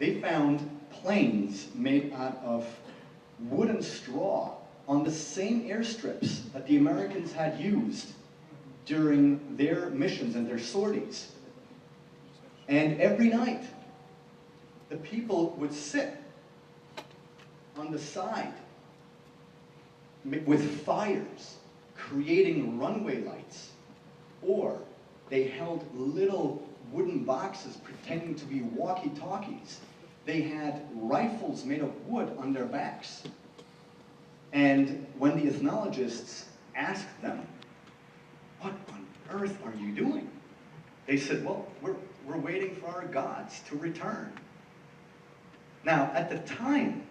They found planes made out of wood and straw on the same airstrips that the Americans had used during their missions and their sorties. And every night, the people would sit on the side with fires, creating runway lights, or they held little wooden boxes pretending to be walkie-talkies. They had rifles made of wood on their backs. And when the ethnologists asked them, "What on earth are you doing?" they said, "Well, we're waiting for our gods to return." Now, at the time,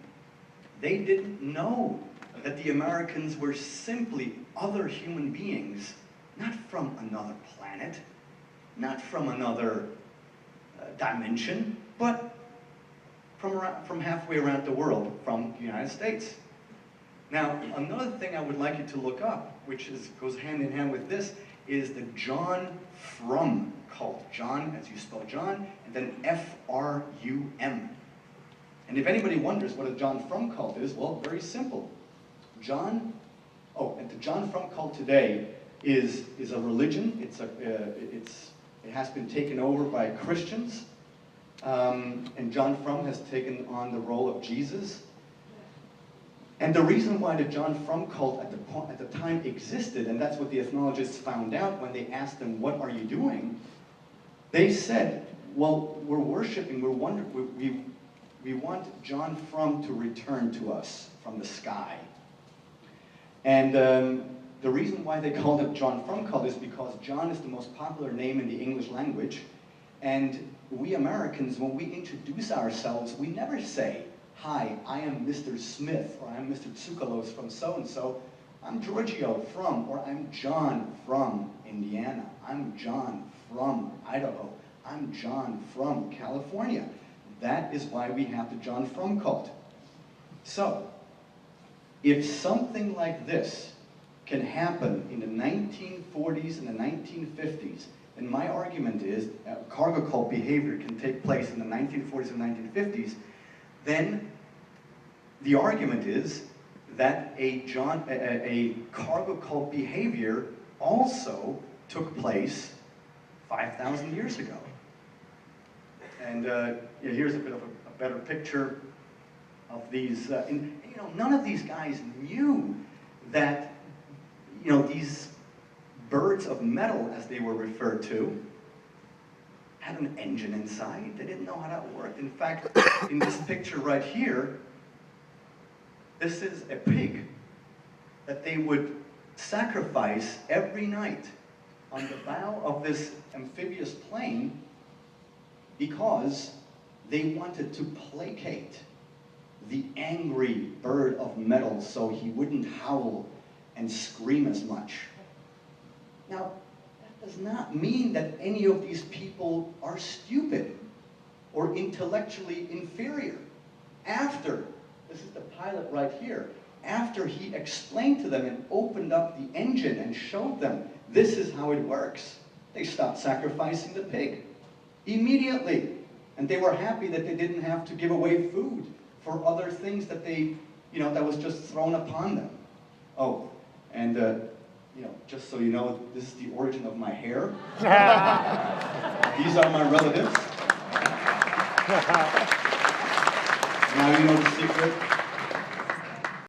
they didn't know that the Americans were simply other human beings, not from another planet, not from another dimension, but from halfway around the world, from the United States. Now, another thing I would like you to look up, which goes hand in hand with this, is the John Frum cult. John, as you spell John, and then F-R-U-M. And if anybody wonders what a John Frum cult is, well, very simple. And the John Frum cult today is a religion. It has been taken over by Christians, and John Frum has taken on the role of Jesus. And the reason why the John Frum cult at the time existed, and that's what the ethnologists found out when they asked them, "What are you doing?" They said, "Well, we're worshiping, we want John Frum to return to us from the sky." And the reason why they called it John Frum cult is because John is the most popular name in the English language. And we Americans, when we introduce ourselves, we never say, "Hi, I am Mr. Smith," or "I'm Mr. Tsoukalos from so-and-so. I'm Giorgio from," or "I'm John from Indiana. I'm John from Idaho. I'm John from California." That is why we have the John Frum cult. So, if something like this can happen in the 1940s and the 1950s, then my argument is cargo cult behavior can take place in the 1940s and 1950s, then the argument is that a cargo cult behavior also took place 5,000 years ago. And here's a bit of a better picture of these. None of these guys knew that, these birds of metal, as they were referred to, had an engine inside. They didn't know how that worked. In fact, in this picture right here, this is a pig that they would sacrifice every night on the bow of this amphibious plane because they wanted to placate the angry bird of metal so he wouldn't howl and scream as much. Now, that does not mean that any of these people are stupid or intellectually inferior. This is the pilot right here, after he explained to them and opened up the engine and showed them this is how it works, they stopped sacrificing the pig immediately. And they were happy that they didn't have to give away food for other things that that was just thrown upon them. Oh, and just so you know, this is the origin of my hair. These are my relatives. Now you know the secret.